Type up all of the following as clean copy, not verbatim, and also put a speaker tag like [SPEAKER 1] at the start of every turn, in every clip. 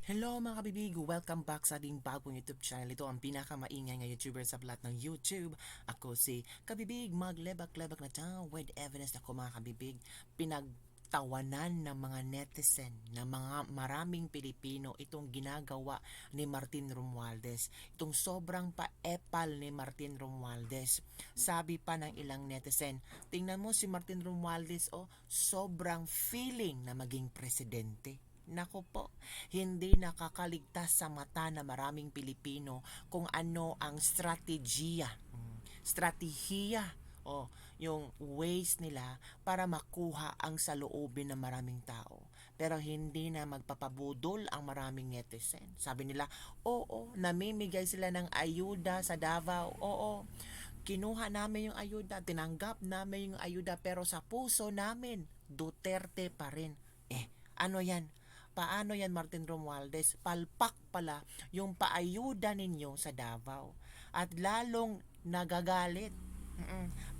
[SPEAKER 1] Hello mga kabibig! Welcome back sa ating bagong YouTube channel. Ito ang pinakamaingay na YouTuber sa lahat ng YouTube. Ako si Kabibig, maglebak-lebak na tayo with evidence ako mga kabibig. Pinagtawanan ng mga netizen, ng mga maraming Pilipino itong ginagawa ni Martin Romualdez. Itong sobrang paepal ni Martin Romualdez. Sabi pa ng ilang netizen, tingnan mo si Martin Romualdez, sobrang feeling na maging presidente. Nako po, hindi nakakaligtas sa mata na maraming Pilipino kung ano ang strategiya yung ways nila para makuha ang saloobin ng maraming tao. Pero hindi na magpapabudol ang maraming netizen. Sabi nila, oo, namimigay sila ng ayuda sa Davao. Oo, kinuha namin yung ayuda, tinanggap namin yung ayuda, pero sa puso namin, Duterte pa rin. Ano yan? Paano yan, Martin Romualdez? Palpak pala yung paayuda ninyo sa Davao. At lalong nagagalit.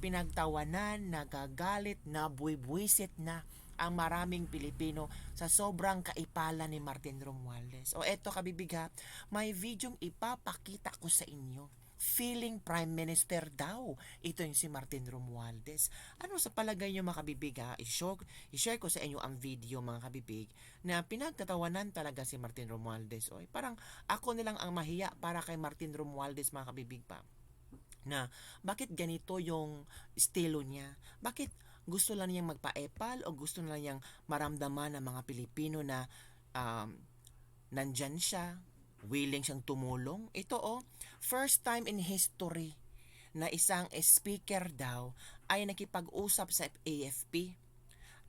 [SPEAKER 1] Pinagtawanan, nagagalit, nabuibwisit na ang maraming Pilipino sa sobrang kaipala ni Martin Romualdez. Eto kabibig ha, may videong ipapakita ko sa inyo. Feeling Prime Minister daw. Ito yung si Martin Romualdez. Ano sa palagay nyo mga kabibig ha? I-share ko sa inyo ang video mga kabibig na pinagtatawanan talaga si Martin Romualdez. Parang ako nilang ang mahiya para kay Martin Romualdez mga kabibig pa. Na bakit ganito yung estilo niya? Bakit gusto lang niyang magpa-epal o gusto lang niyang maramdaman ng mga Pilipino na nandyan siya, willing siyang tumulong? Ito first time in history na isang speaker daw ay nakipag-usap sa AFP.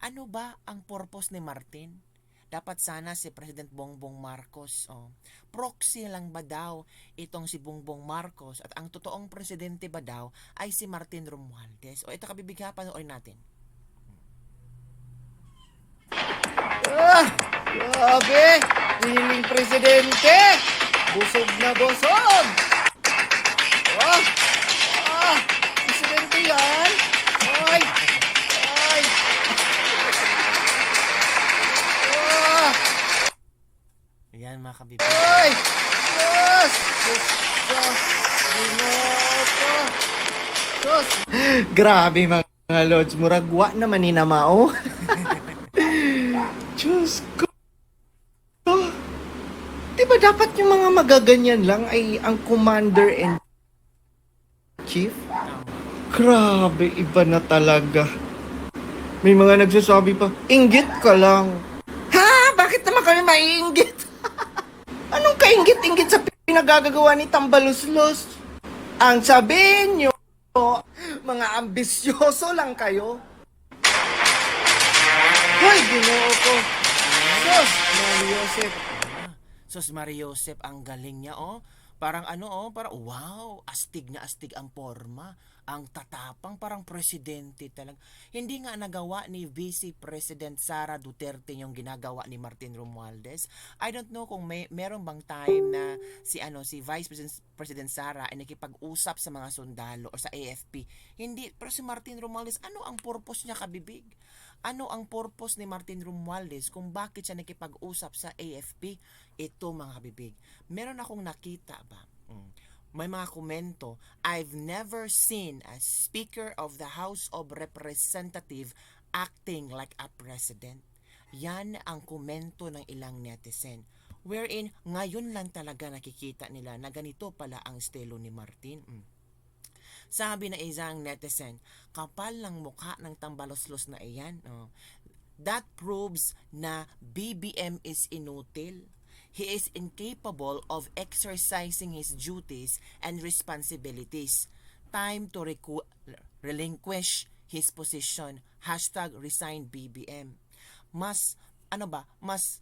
[SPEAKER 1] Ano ba ang purpose ni Martin? Dapat sana si President Bongbong Marcos. Proxy lang ba daw itong si Bongbong Marcos at ang totoong presidente ba daw ay si Martin Romualdez? Ito kabibigha, panoorin natin.
[SPEAKER 2] Grabe! Piling presidente! Busog na busog! Presidente yan! Ay!
[SPEAKER 1] Ayan mga kabibig.
[SPEAKER 2] Ay! Sus! Ginoo! Sus! Grabe mga lods, muragwa naman ni Namao. Diyos ko! Di ba dapat yung mga magaganyan lang ay ang commander and chief? Grabe, iba na talaga. May mga nagsasabi pa, inggit ka lang. Ha? Bakit naman kami maiinggit? Anong kainggit-inggit sa pinagagagawa ni Tambaluslos? Ang sabihin nyo, mga ambisyoso lang kayo. Hoy, Ginoo ko. Sus, Mary Joseph.
[SPEAKER 1] Sus Mario Joseph, ang galing niya Parang parang wow, astig na astig ang forma. Ang tatapang, parang presidente talaga. Hindi nga nagawa ni Vice President Sara Duterte yung ginagawa ni Martin Romualdez. I don't know kung meron bang time na si Vice President Sara ay nakipag-usap sa mga sundalo o sa AFP. Hindi, pero si Martin Romualdez, ano ang purpose niya kabibig? Ano ang purpose ni Martin Romualdez kung bakit siya nakipag-usap sa AFP? Ito mga kabibig, meron akong nakita ba? May mga komento, I've never seen a Speaker of the House of Representative acting like a president. Yan ang komento ng ilang netizen. Wherein, ngayon lang talaga nakikita nila na ganito pala ang estilo ni Martin. Sabi na isang netizen, kapal ng mukha ng tambaloslos na iyan. That proves na BBM is inutil. He is incapable of exercising his duties and responsibilities. Time to relinquish his position. #resign BBM. Mas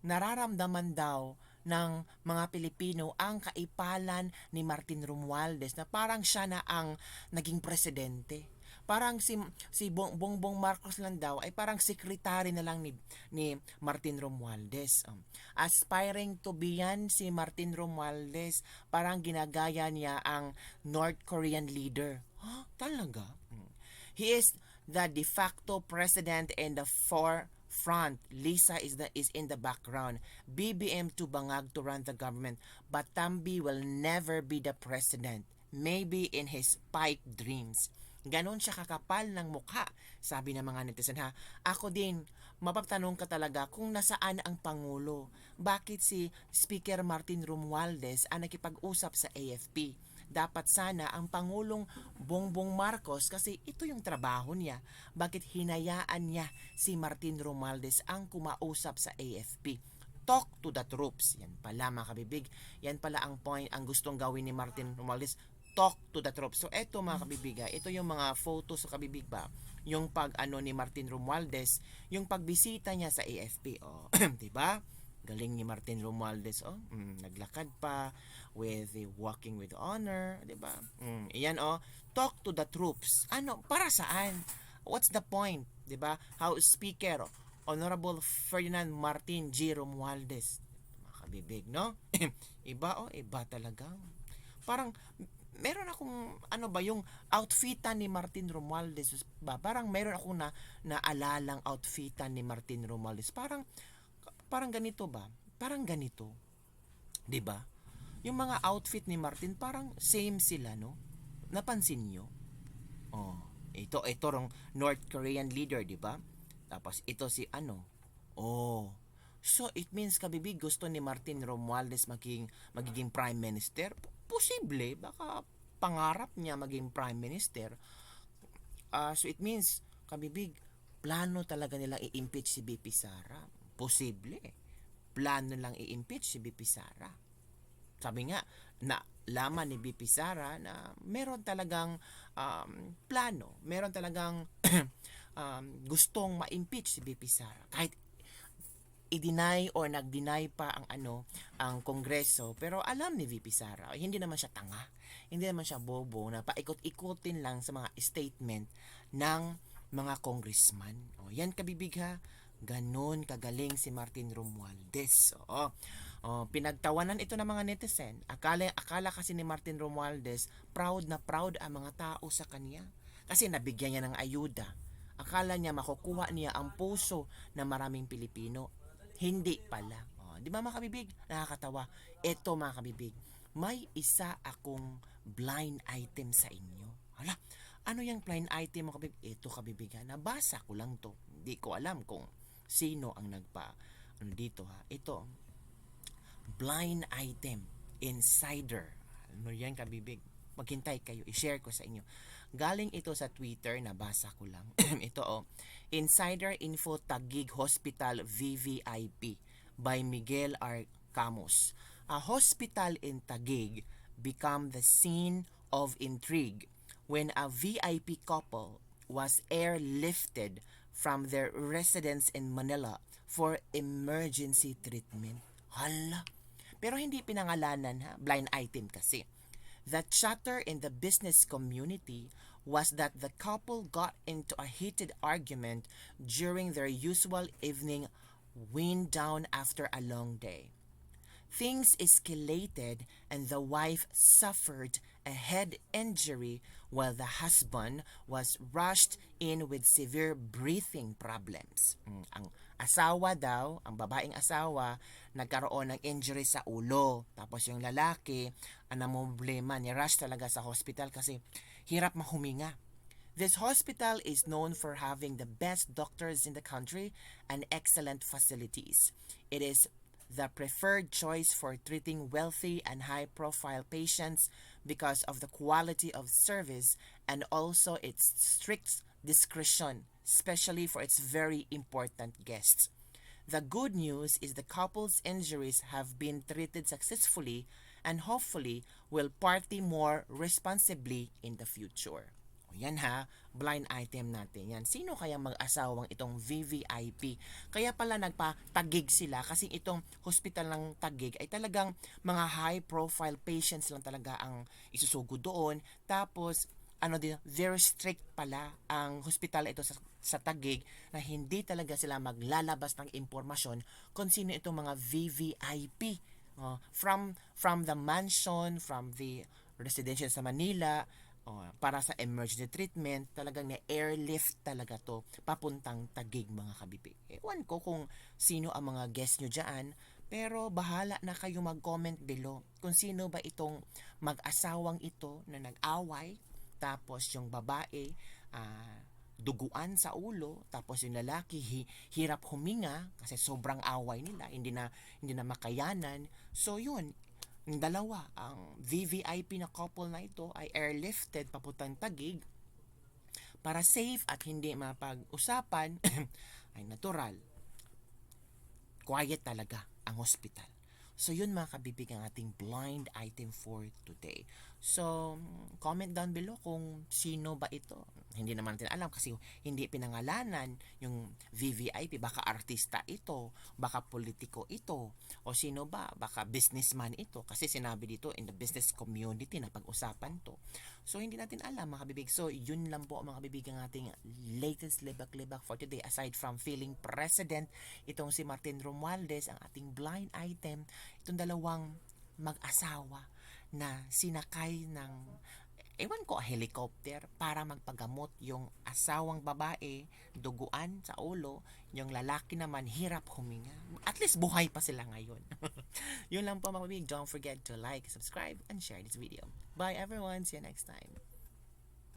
[SPEAKER 1] nararamdaman daw ng mga Pilipino ang kaipalan ni Martin Romualdez na parang siya na ang naging presidente. Parang si Bongbong Marcos lang daw ay parang sekretary na lang ni Martin Romualdez. Aspiring to be yan si Martin Romualdez, parang ginagaya niya ang North Korean leader. Talaga? He is the de facto president and the front, Lisa is in the background, BBM to bangag to run the government, but Tambi will never be the president, maybe in his pipe dreams. Ganon siya kakapal ng mukha, sabi ng mga netizen ha. Ako din, mapagtanong ka talaga kung nasaan ang Pangulo. Bakit si Speaker Martin Romualdez ang nakipag-usap sa AFP? Dapat sana ang Pangulong Bongbong Marcos kasi ito yung trabaho niya. Bakit hinayaan niya si Martin Romualdez ang kumausap sa AFP? Talk to the troops. Yan pala mga kabibig. Yan pala ang point, ang gustong gawin ni Martin Romualdez. Talk to the troops. So eto mga kabibiga, ito yung mga photos sa kabibig ba? Yung pag ni Martin Romualdez, yung pagbisita niya sa AFP. Oh, 'di ba? Galing ni Martin Romualdez, naglakad pa with the walking with honor, 'di ba? Iyan talk to the troops. Ano, para saan? What's the point, 'di ba? How Speaker Honorable Ferdinand Martin G. Romualdez, makabibig, no? Iba talaga. Parang meron akong yung outfitan ni Martin Romualdez ba? Parang meron akong naalalang outfitan ni Martin Romualdez. Parang ganito ba? Parang ganito. 'Di ba? Yung mga outfit ni Martin parang same sila, no? Napansin niyo? Oh, ito rong North Korean leader, 'di ba? Tapos ito si Oh. So it means kabibig gusto ni Martin Romualdez magiging prime minister. Posible, baka pangarap niya maging prime minister. So it means kabibig plano talaga nilang i-impeach si BP Sara. Posible. Plano lang i-impeach si BP Sara. Sabi nga, na laman ni BP Sara na meron talagang plano, meron talagang gustong ma-impeach si BP Sara. Kahit i-deny or nag-deny pa ang Kongreso, pero alam ni VP Sara, hindi naman siya tanga, hindi naman siya bobo na paikot-ikutin lang sa mga statement ng mga congressman. Yan kabibig ha, ganon kagaling si Martin Romualdez. Pinagtawanan ito ng mga netizen. Akala kasi ni Martin Romualdez, proud na proud ang mga tao sa kanya. Kasi nabigyan niya ng ayuda. Akala niya makukuha niya ang puso ng maraming Pilipino. Hindi pala. Di ba mga kabibig? Nakakatawa. Ito mga kabibig, may isa akong blind item sa inyo. Hala, ano yung blind item mga kabibig? Ito kabibig ha, nabasa ko lang to. Hindi ko alam kung sino ang dito ha. Ito, blind item, insider. Ano yan kabibig? Maghintay kayo, i-share ko sa inyo. Galing ito sa Twitter, nabasa ko lang. Ito Insider Info Taguig Hospital VVIP by Miguel R. Camus. A hospital in Taguig became the scene of intrigue when a VIP couple was airlifted from their residence in Manila for emergency treatment. Hala! Pero hindi pinangalanan ha, blind item kasi. The chatter in the business community was that the couple got into a heated argument during their usual evening wind down after a long day. Things escalated and the wife suffered a head injury while the husband was rushed in with severe breathing problems. Ang asawa daw, ang babaeng asawa, nagkaroon ng injury sa ulo. Tapos yung lalaki, ang problema, ni-rush talaga sa hospital kasi hirap mahuminga. This hospital is known for having the best doctors in the country and excellent facilities. It is the preferred choice for treating wealthy and high-profile patients because of the quality of service and also its strict discretion, especially for its very important guests. The good news is the couple's injuries have been treated successfully and hopefully will party more responsibly in the future. Yan ha, blind item natin yan. Sino kaya mag-asawang itong VVIP? Kaya pala nagpa-Taguig sila kasi itong hospital ng Taguig ay talagang mga high-profile patients lang talaga ang isusugod doon. Tapos, very strict pala ang hospital ito sa Taguig na hindi talaga sila maglalabas ng impormasyon kung sino itong mga VVIP. From the mansion, from the residential sa Manila, para sa emergency treatment, talagang na-airlift talaga to papuntang Taguig mga kabibig. Ewan ko kung sino ang mga guest nyo dyan, pero bahala na kayo mag-comment below kung sino ba itong mag-asawang ito na nag-away, tapos yung babae, duguan sa ulo, tapos yung lalaki hirap huminga kasi sobrang away nila, hindi na makayanan. So yun, yung dalawa, ang VVIP na couple na ito ay airlifted papuntang Taguig para safe at hindi mapag-usapan. Ay natural, quiet talaga ang hospital. So yun mga kabibig ang ating blind item for today. So comment down below kung sino ba ito. Hindi naman natin alam kasi hindi pinangalanan yung VVIP. Baka artista ito, baka politiko ito, o sino ba, baka businessman ito. Kasi sinabi dito in the business community na pag-usapan to. So hindi natin alam mga kabibig. So yun lang po mga kabibig ang ating latest libak-libak for today. Aside from feeling president, itong si Martin Romualdez, ang ating blind item, itong dalawang mag-asawa na sinakay ng ewan ko, helicopter para magpagamot yung asawang babae, duguan sa ulo, yung lalaki naman hirap huminga. At least buhay pa sila ngayon. Yun lang po mga kabibig. Don't forget to like, subscribe, and share this video. Bye everyone. See you next time.